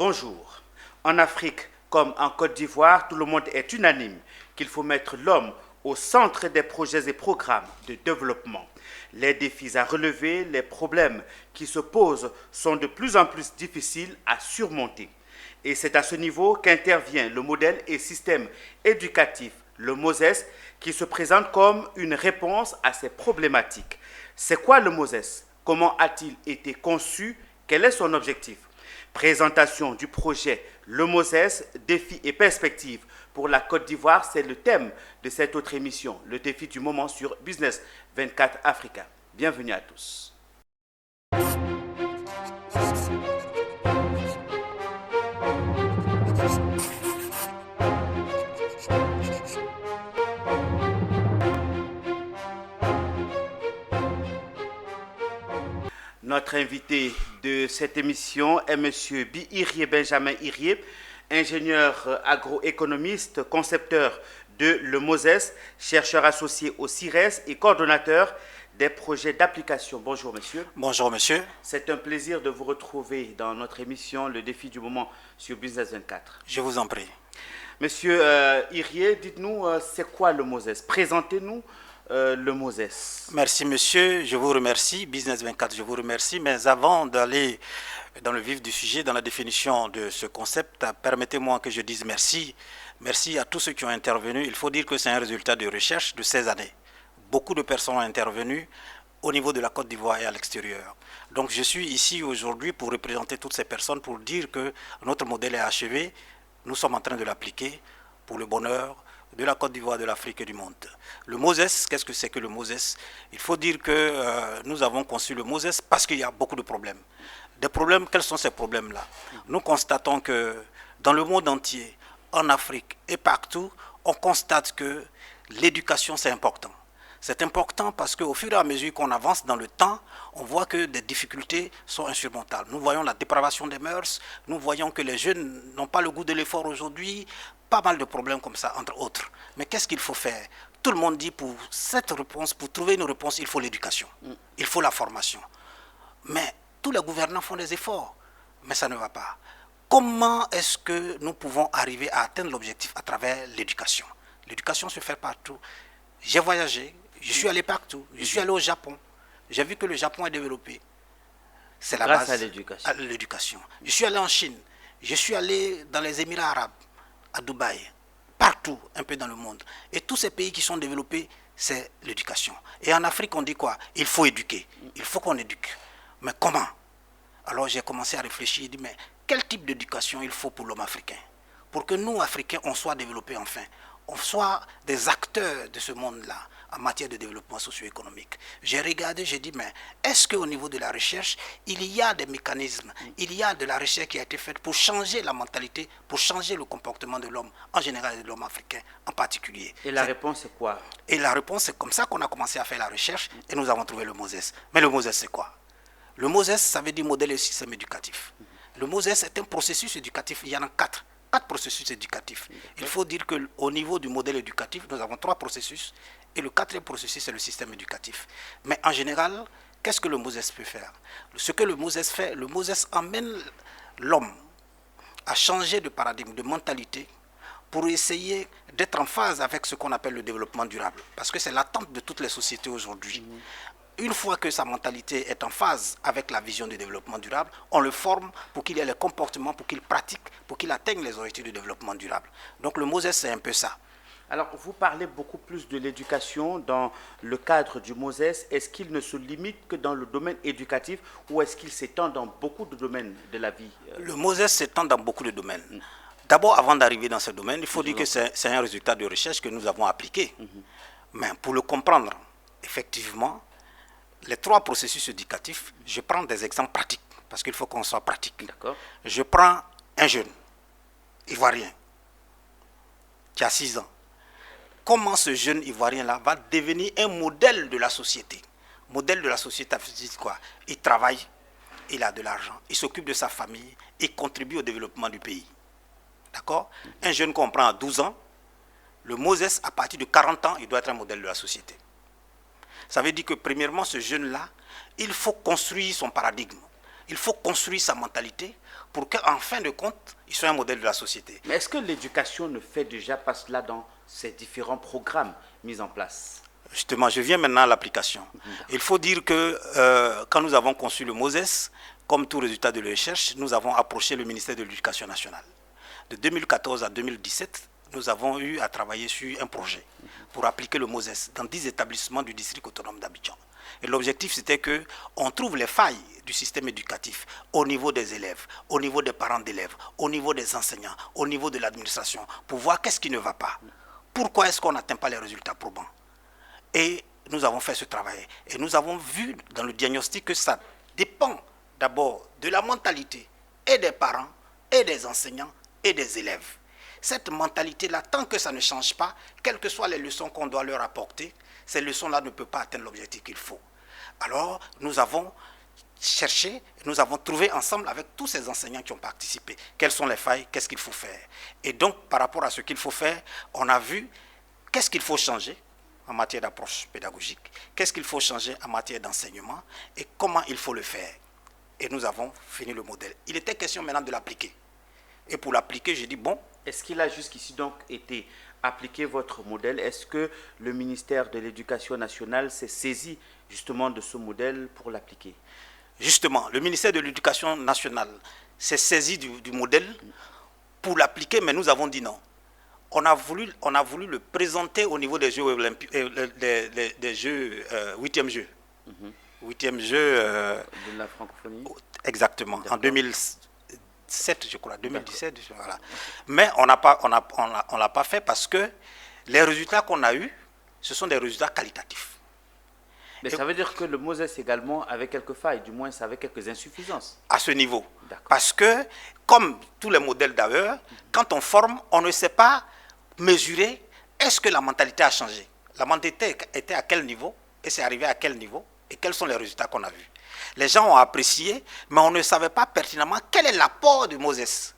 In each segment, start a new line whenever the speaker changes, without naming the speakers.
Bonjour. En Afrique comme en Côte d'Ivoire, tout le monde est unanime qu'il faut mettre l'homme au centre des projets et programmes de développement. Les défis à relever, les problèmes qui se posent sont de plus en plus difficiles à surmonter. Et c'est à ce niveau qu'intervient le modèle et système éducatif, le MOSES, qui se présente comme une réponse à ces problématiques. C'est quoi le MOSES? Comment a-t-il été conçu? Quel est son objectif? Présentation du projet Le MOSES, défis et perspectives pour la Côte d'Ivoire, c'est le thème de cette autre émission, le défi du moment sur Business 24 Africa. Bienvenue à tous. Notre invité de cette émission est M. Bi-Irié Benjamin Irié, ingénieur agroéconomiste, concepteur de le MOSES, chercheur associé au CIRES et coordonnateur des projets d'application. Bonjour monsieur.
Bonjour monsieur.
C'est un plaisir de vous retrouver dans notre émission Le défi du moment sur Business 24.
Je vous en prie.
Monsieur Irié, dites-nous c'est quoi le MOSES? Présentez-nous le MOSES.
Merci monsieur, je vous remercie. Business 24, je vous remercie. Mais avant d'aller dans le vif du sujet, dans la définition de ce concept, permettez-moi que je dise merci. Merci à tous ceux qui ont intervenu. Il faut dire que c'est un résultat de recherche de 16 années. Beaucoup de personnes ont intervenu au niveau de la Côte d'Ivoire et à l'extérieur. Donc je suis ici aujourd'hui pour représenter toutes ces personnes, pour dire que notre modèle est achevé. Nous sommes en train de l'appliquer pour le bonheur de la Côte d'Ivoire, de l'Afrique et du monde. Le MOSES, qu'est-ce que c'est que le MOSES? Il faut dire que nous avons conçu le MOSES parce qu'il y a beaucoup de problèmes. Des problèmes, quels sont ces problèmes-là? Nous constatons que dans le monde entier, en Afrique et partout, on constate que l'éducation, c'est important. C'est important parce qu'au fur et à mesure qu'on avance dans le temps, on voit que des difficultés sont insurmontables. Nous voyons la dépravation des mœurs, nous voyons que les jeunes n'ont pas le goût de l'effort aujourd'hui, pas mal de problèmes comme ça, entre autres. Mais qu'est-ce qu'il faut faire? Tout le monde dit pour cette réponse, pour trouver une réponse, il faut l'éducation, il faut la formation. Mais tous les gouvernants font des efforts, mais ça ne va pas. Comment est-ce que nous pouvons arriver à atteindre l'objectif à travers l'éducation? L'éducation se fait partout. J'ai voyagé, je suis allé partout, je suis allé au Japon, j'ai vu que le Japon est développé. C'est la base
à l'éducation.
Je suis allé en Chine, je suis allé dans les Émirats arabes, à Dubaï, partout, un peu dans le monde. Et tous ces pays qui sont développés, c'est l'éducation. Et en Afrique, on dit quoi? Il faut éduquer, il faut qu'on éduque. Mais comment? Alors j'ai commencé à réfléchir, et dit mais quel type d'éducation il faut pour l'homme africain? Pour que nous, Africains, on soit développés enfin. On soit des acteurs de ce monde-là en matière de développement socio-économique. J'ai regardé, j'ai dit, mais est-ce qu'au niveau de la recherche, il y a des mécanismes, il y a de la recherche qui a été faite pour changer la mentalité, pour changer le comportement de l'homme en général et de l'homme africain en particulier?
Et la réponse c'est quoi?
Et la réponse, c'est comme ça qu'on a commencé à faire la recherche et nous avons trouvé le MOSES. Mais le MOSES, c'est quoi? Le MOSES, ça veut dire modèle et système éducatif. Le MOSES est un processus éducatif, il y en a 4 processus éducatifs. Il faut dire qu'au niveau du modèle éducatif, nous avons 3 processus et le 4e processus, c'est le système éducatif. Mais en général, qu'est-ce que le MOSES peut faire? Ce que le MOSES fait, le MOSES emmène l'homme à changer de paradigme, de mentalité, pour essayer d'être en phase avec ce qu'on appelle le développement durable. Parce que c'est l'attente de toutes les sociétés aujourd'hui. Une fois que sa mentalité est en phase avec la vision du développement durable, on le forme pour qu'il ait les comportements, pour qu'il pratique, pour qu'il atteigne les objectifs du développement durable. Donc le MOSES, c'est un peu ça.
Alors, vous parlez beaucoup plus de l'éducation dans le cadre du MOSES. Est-ce qu'il ne se limite que dans le domaine éducatif ou est-ce qu'il s'étend dans beaucoup de domaines de la vie?
Le MOSES s'étend dans beaucoup de domaines. D'abord, avant d'arriver dans ce domaine, il faut dire que c'est un résultat de recherche que nous avons appliqué. Mais pour le comprendre, effectivement, les 3 processus éducatifs, je prends des exemples pratiques, parce qu'il faut qu'on soit pratique. Je prends un jeune, ivoirien, qui a 6 ans. Comment ce jeune ivoirien-là va devenir un modèle de la société? Modèle de la société, c'est quoi? Il travaille, il a de l'argent, il s'occupe de sa famille, il contribue au développement du pays. D'accord? Un jeune qu'on prend à 12 ans, le MOSES, à partir de 40 ans, il doit être un modèle de la société. Ça veut dire que premièrement, ce jeune-là, il faut construire son paradigme. Il faut construire sa mentalité pour qu'en fin de compte, ils soient un modèle de la société.
Mais est-ce que l'éducation ne fait déjà pas cela dans ces différents programmes mis en place?
Justement, je viens maintenant à l'application. Il faut dire que quand nous avons conçu le MOSES, comme tout résultat de la recherche, nous avons approché le ministère de l'Éducation nationale. De 2014 à 2017, nous avons eu à travailler sur un projet pour appliquer le MOSES dans 10 établissements du district autonome d'Abidjan. Et l'objectif, c'était qu'on trouve les failles du système éducatif au niveau des élèves, au niveau des parents d'élèves, au niveau des enseignants, au niveau de l'administration, pour voir qu'est-ce qui ne va pas. Pourquoi est-ce qu'on n'atteint pas les résultats probants? Et nous avons fait ce travail. Et nous avons vu dans le diagnostic que ça dépend d'abord de la mentalité et des parents, et des enseignants, et des élèves. Cette mentalité-là, tant que ça ne change pas, quelles que soient les leçons qu'on doit leur apporter, ces leçons-là ne peuvent pas atteindre l'objectif qu'il faut. Alors, nous avons cherché, nous avons trouvé ensemble avec tous ces enseignants qui ont participé, quelles sont les failles, qu'est-ce qu'il faut faire. Et donc, par rapport à ce qu'il faut faire, on a vu qu'est-ce qu'il faut changer en matière d'approche pédagogique, qu'est-ce qu'il faut changer en matière d'enseignement et comment il faut le faire. Et nous avons fini le modèle. Il était question maintenant de l'appliquer. Et pour l'appliquer, j'ai dit, bon...
Est-ce qu'il a jusqu'ici donc été appliqué votre modèle? Est-ce que le ministère de l'Éducation nationale s'est saisi justement de ce modèle pour l'appliquer?
Justement, le ministère de l'Éducation nationale s'est saisi du modèle pour l'appliquer, mais nous avons dit non. On a voulu le présenter au niveau des Jeux olympiques, des Jeux, 8e jeu. 8e jeu...
de la francophonie.
Exactement, en 2007, je crois, 2017, voilà. Mais on ne l'a pas fait parce que les résultats qu'on a eus, ce sont des résultats qualitatifs.
Mais ça veut dire que le MOSES également avait quelques failles, du moins ça avait quelques insuffisances.
À ce niveau. Parce que, comme tous les modèles d'ailleurs, quand on forme, on ne sait pas mesurer est-ce que la mentalité a changé. La mentalité était à quel niveau et c'est arrivé à quel niveau et quels sont les résultats qu'on a vus. Les gens ont apprécié, mais on ne savait pas pertinemment quel est l'apport du MOSES.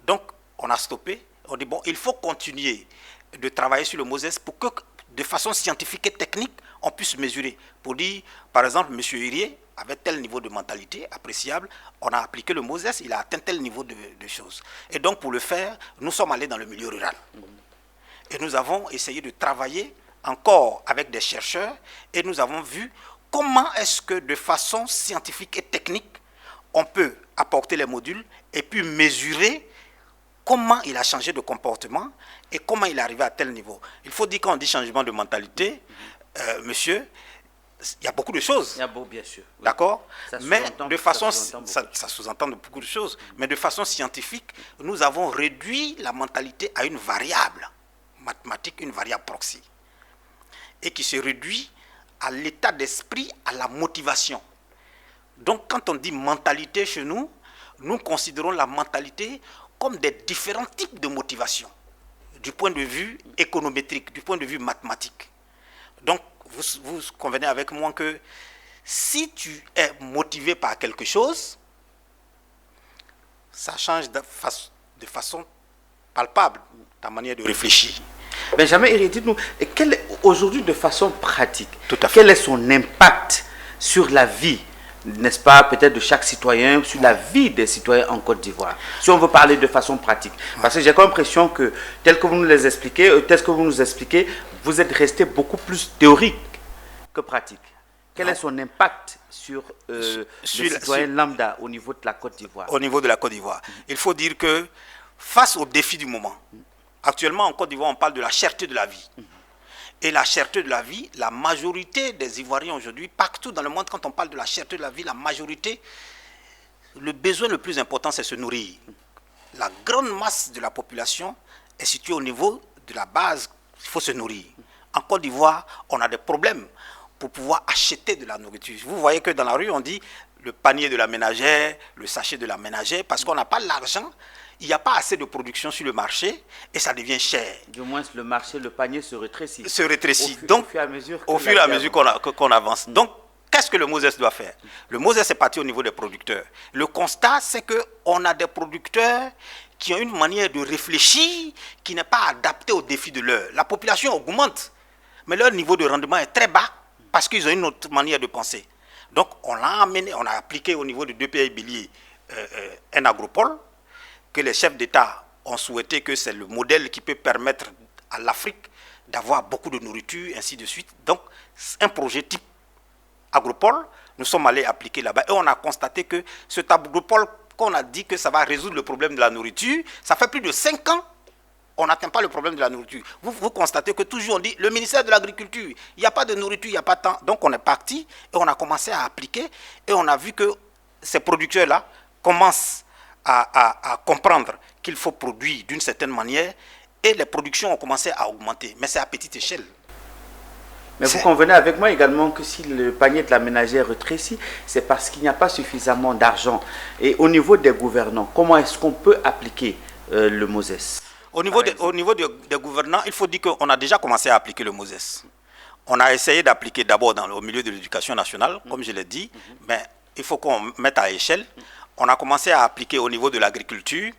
Donc, on a stoppé. On dit, bon, il faut continuer de travailler sur le MOSES pour que, de façon scientifique et technique, on puisse mesurer. Pour dire, par exemple, M. Hirier avait tel niveau de mentalité appréciable, on a appliqué le MOSES, il a atteint tel niveau de choses. Et donc, pour le faire, nous sommes allés dans le milieu rural. Et nous avons essayé de travailler encore avec des chercheurs et nous avons vu comment est-ce que de façon scientifique et technique, on peut apporter les modules et puis mesurer comment il a changé de comportement et comment il est arrivé à tel niveau. Il faut dire quand on dit changement de mentalité, monsieur, il y a beaucoup de choses.
Il y a beaucoup, bien sûr. Oui.
D'accord? Mais de façon, ça sous-entend beaucoup de choses. Mais de façon scientifique, nous avons réduit la mentalité à une variable mathématique, une variable proxy. Et qui se réduit à l'état d'esprit, à la motivation. Donc, quand on dit mentalité chez nous, nous considérons la mentalité comme des différents types de motivation, du point de vue économétrique, du point de vue mathématique. Donc, vous convenez avec moi que si tu es motivé par quelque chose, ça change de façon palpable ta manière de réfléchir.
Benjamin Hirier, dites-nous, aujourd'hui de façon pratique, quel est son impact sur la vie, n'est-ce pas, peut-être de chaque citoyen, sur la vie des citoyens en Côte d'Ivoire, si on veut parler de façon pratique? Parce que j'ai l'impression que, tel que vous nous expliquez, vous êtes resté beaucoup plus théorique que pratique. Quel est son impact sur les citoyens lambda au niveau de la Côte d'Ivoire?
Au niveau de la Côte d'Ivoire. Il faut dire que face aux défis du moment, actuellement en Côte d'Ivoire, on parle de la cherté de la vie. Et la cherté de la vie, la majorité des Ivoiriens aujourd'hui, partout dans le monde, quand on parle de la cherté de la vie, la majorité, le besoin le plus important, c'est se nourrir. La grande masse de la population est située au niveau de la base, il faut se nourrir. En Côte d'Ivoire, on a des problèmes pour pouvoir acheter de la nourriture. Vous voyez que dans la rue, on dit le panier de la ménagère, le sachet de la ménagère, parce qu'on n'a pas l'argent. Il n'y a pas assez de production sur le marché et ça devient cher.
Du moins, le marché, le panier se rétrécit.
Se rétrécit.
Donc,
au fur et à mesure qu'on avance. Donc, qu'est-ce que le MOSES doit faire? Le MOSES est parti au niveau des producteurs. Le constat, c'est qu'on a des producteurs qui ont une manière de réfléchir qui n'est pas adaptée aux défis de l'heure. La population augmente, mais leur niveau de rendement est très bas parce qu'ils ont une autre manière de penser. Donc, on l'a amené, on a appliqué au niveau de 2 pays béliers un agropole, que les chefs d'État ont souhaité que c'est le modèle qui peut permettre à l'Afrique d'avoir beaucoup de nourriture, ainsi de suite. Donc, un projet type agropole, nous sommes allés appliquer là-bas et on a constaté que cet agropole, qu'on a dit que ça va résoudre le problème de la nourriture, ça fait plus de 5 ans, on n'atteint pas le problème de la nourriture. Vous constatez que toujours on dit, le ministère de l'Agriculture, il n'y a pas de nourriture, il n'y a pas de temps. Donc on est parti et on a commencé à appliquer et on a vu que ces producteurs-là commencent à comprendre qu'il faut produire d'une certaine manière et les productions ont commencé à augmenter. Mais c'est à petite échelle.
Mais vous convenez avec moi également que si le panier de la ménagère rétrécit, c'est parce qu'il n'y a pas suffisamment d'argent. Et au niveau des gouvernants, comment est-ce qu'on peut appliquer le MOSES?
Au niveau des gouvernants, il faut dire qu'on a déjà commencé à appliquer le MOSES. On a essayé d'appliquer d'abord au milieu de l'éducation nationale, comme je l'ai dit, mais il faut qu'on mette à échelle. On a commencé à appliquer au niveau de l'agriculture,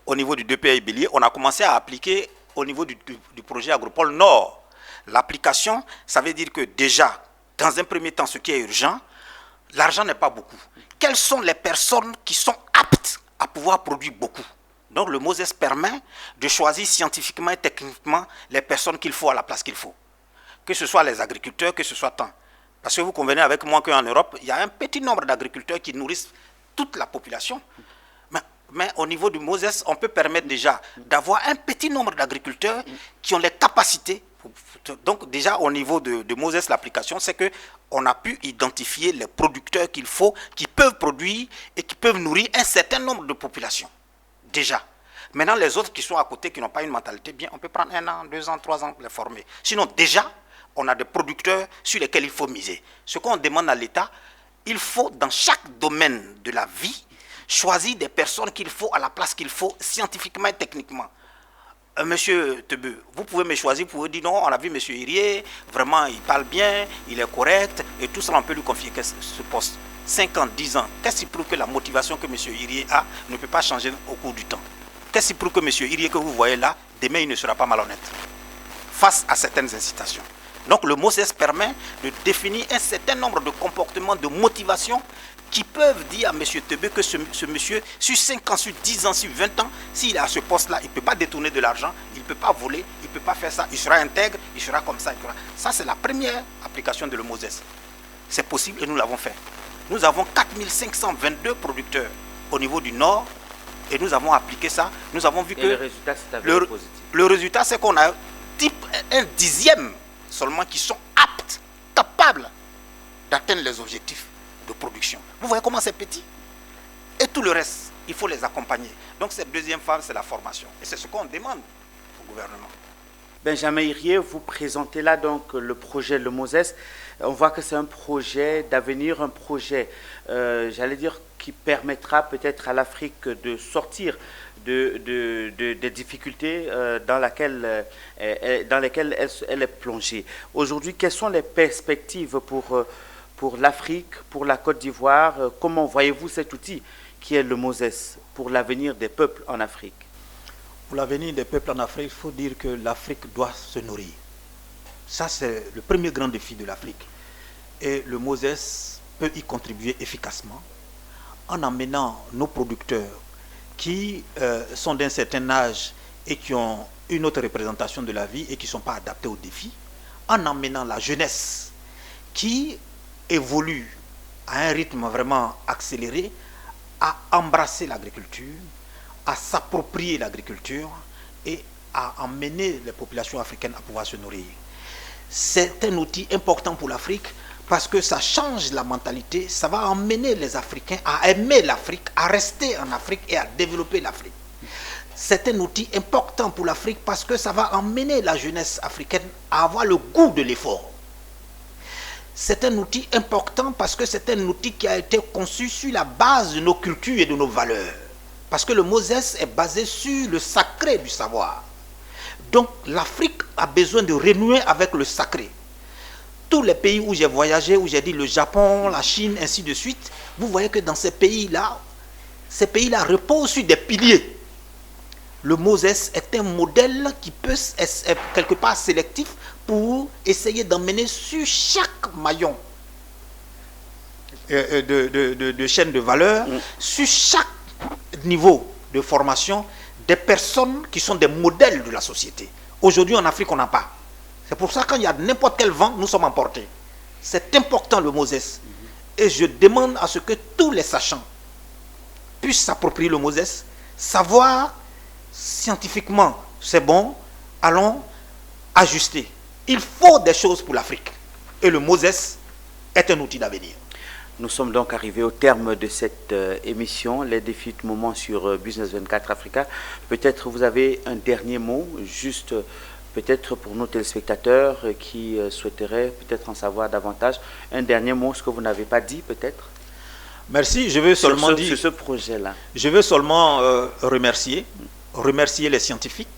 au niveau du DPI Bélier, on a commencé à appliquer au niveau du projet Agropole Nord. L'application, ça veut dire que déjà, dans un premier temps, ce qui est urgent, l'argent n'est pas beaucoup. Quelles sont les personnes qui sont aptes à pouvoir produire beaucoup? Donc le MOSES permet de choisir scientifiquement et techniquement les personnes qu'il faut à la place qu'il faut. Que ce soit les agriculteurs, que ce soit tant. Parce que vous convenez avec moi qu'en Europe, il y a un petit nombre d'agriculteurs qui nourrissent toute la population. Mais au niveau du MOSES, on peut permettre déjà d'avoir un petit nombre d'agriculteurs qui ont les capacités. Donc déjà au niveau de MOSES, l'application, c'est qu'on a pu identifier les producteurs qu'il faut, qui peuvent produire et qui peuvent nourrir un certain nombre de populations. Déjà. Maintenant, les autres qui sont à côté, qui n'ont pas une mentalité, bien, on peut prendre 1 an, 2 ans, 3 ans pour les former. Sinon, déjà, on a des producteurs sur lesquels il faut miser. Ce qu'on demande à l'État, il faut, dans chaque domaine de la vie, choisir des personnes qu'il faut à la place qu'il faut, scientifiquement et techniquement. Monsieur Tebe, vous pouvez me choisir, vous pouvez dire non, on a vu Monsieur Irié, vraiment il parle bien, il est correct, et tout ça on peut lui confier ce poste. 5 ans, 10 ans, qu'est-ce qui prouve que la motivation que Monsieur Irié a ne peut pas changer au cours du temps? Qu'est-ce qui prouve que Monsieur Irié que vous voyez là, demain il ne sera pas malhonnête face à certaines incitations? Donc le MOSES permet de définir un certain nombre de comportements, de motivation qui peuvent dire à M. Tebe que ce monsieur, sur 5 ans, sur 10 ans, sur 20 ans, s'il est à ce poste-là, il ne peut pas détourner de l'argent, il ne peut pas voler, il ne peut pas faire ça, il sera intègre, il sera comme ça. Ça, c'est la première application de le MOSES. C'est possible et nous l'avons fait. Nous avons 4522 producteurs au niveau du Nord et nous avons appliqué ça. Nous avons vu que
le résultat, c'est positif.
Le résultat, c'est qu'on a un dixième seulement qui sont aptes, capables d'atteindre les objectifs de production. Vous voyez comment c'est petit? Et tout le reste, il faut les accompagner. Donc cette deuxième phase, c'est la formation. Et c'est ce qu'on demande au gouvernement.
Benjamin Irié, vous présentez là donc le projet Le MOSES. On voit que c'est un projet d'avenir, un projet, j'allais dire, qui permettra peut-être à l'Afrique de sortir des difficultés dans lesquelles elle est plongée. Aujourd'hui, quelles sont les perspectives pour l'Afrique, pour la Côte d'Ivoire? Comment voyez-vous cet outil qui est le MOSES pour l'avenir des peuples en Afrique?
Pour l'avenir des peuples en Afrique, il faut dire que l'Afrique doit se nourrir. Ça, c'est le premier grand défi de l'Afrique. Et le MOSES peut y contribuer efficacement en amenant nos producteurs qui sont d'un certain âge et qui ont une autre représentation de la vie et qui ne sont pas adaptés aux défis, en amenant la jeunesse qui évolue à un rythme vraiment accéléré à embrasser l'agriculture, à s'approprier l'agriculture et à emmener les populations africaines à pouvoir se nourrir. C'est un outil important pour l'Afrique parce que ça change la mentalité, ça va emmener les Africains à aimer l'Afrique, à rester en Afrique et à développer l'Afrique. C'est un outil important pour l'Afrique parce que ça va emmener la jeunesse africaine à avoir le goût de l'effort. C'est un outil important parce que c'est un outil qui a été conçu sur la base de nos cultures et de nos valeurs. Parce que le MOSES est basé sur le sacré du savoir. Donc l'Afrique a besoin de renouer avec le sacré. Tous les pays où j'ai voyagé, où j'ai dit le Japon, la Chine, ainsi de suite, vous voyez que dans ces pays-là reposent sur des piliers. Le MOSES est un modèle qui peut être quelque part sélectif pour essayer d'emmener sur chaque maillon de chaîne de valeur, sur chaque niveau
de formation des personnes qui sont des modèles de la société. Aujourd'hui, en Afrique, on n'a pas. C'est pour ça que quand il y a n'importe quel vent, nous sommes emportés. C'est important le Moses. Et je demande à ce que tous les sachants puissent s'approprier le Moses, savoir scientifiquement, c'est bon, allons ajuster. Il faut des choses pour l'Afrique. Et le Moses est un outil d'avenir.
Nous sommes donc arrivés au terme de cette émission, les défis du moment sur Business 24 Africa. Peut-être vous avez un dernier mot, juste peut-être pour nos téléspectateurs qui souhaiteraient peut-être en savoir davantage. Un dernier mot, ce que vous n'avez pas dit peut-être.
Merci, je veux seulement dire...
Sur ce projet-là.
Je veux seulement remercier les scientifiques,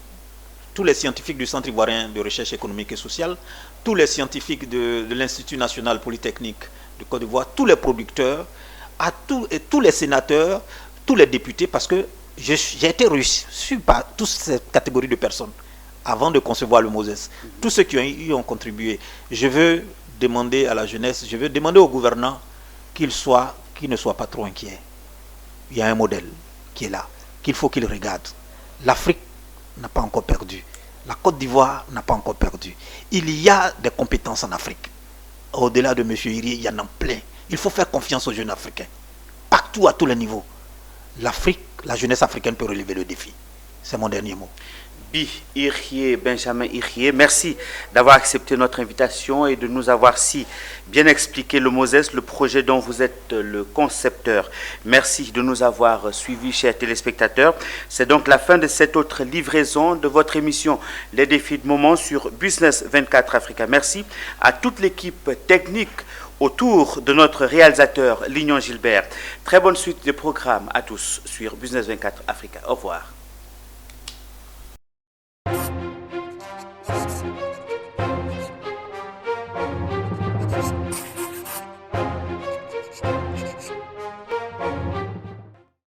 tous les scientifiques du Centre ivoirien de recherche économique et sociale, tous les scientifiques de l'Institut national polytechnique de Côte d'Ivoire, tous les producteurs, et tous les sénateurs, tous les députés, parce que j'ai été reçu par toutes ces catégories de personnes avant de concevoir le Moses. Tous ceux qui y ont contribué. Je veux demander à la jeunesse, je veux demander aux gouvernants qu'ils ne soient pas trop inquiets. Il y a un modèle qui est là, qu'il faut qu'ils regardent. L'Afrique n'a pas encore perdu. La Côte d'Ivoire n'a pas encore perdu. Il y a des compétences en Afrique. Au-delà de M. Iri, il y en a plein. Il faut faire confiance aux jeunes Africains. Partout, à tous les niveaux. L'Afrique, la jeunesse africaine peut relever le défi. C'est mon dernier mot.
Benjamin Irié, merci d'avoir accepté notre invitation et de nous avoir si bien expliqué le Moses, le projet dont vous êtes le concepteur. Merci de nous avoir suivis, chers téléspectateurs. C'est donc la fin de cette autre livraison de votre émission Les défis de moment sur Business 24 Africa. Merci à toute l'équipe technique autour de notre réalisateur Lignon Gilbert. Très bonne suite de programme à tous sur Business 24 Africa. Au revoir.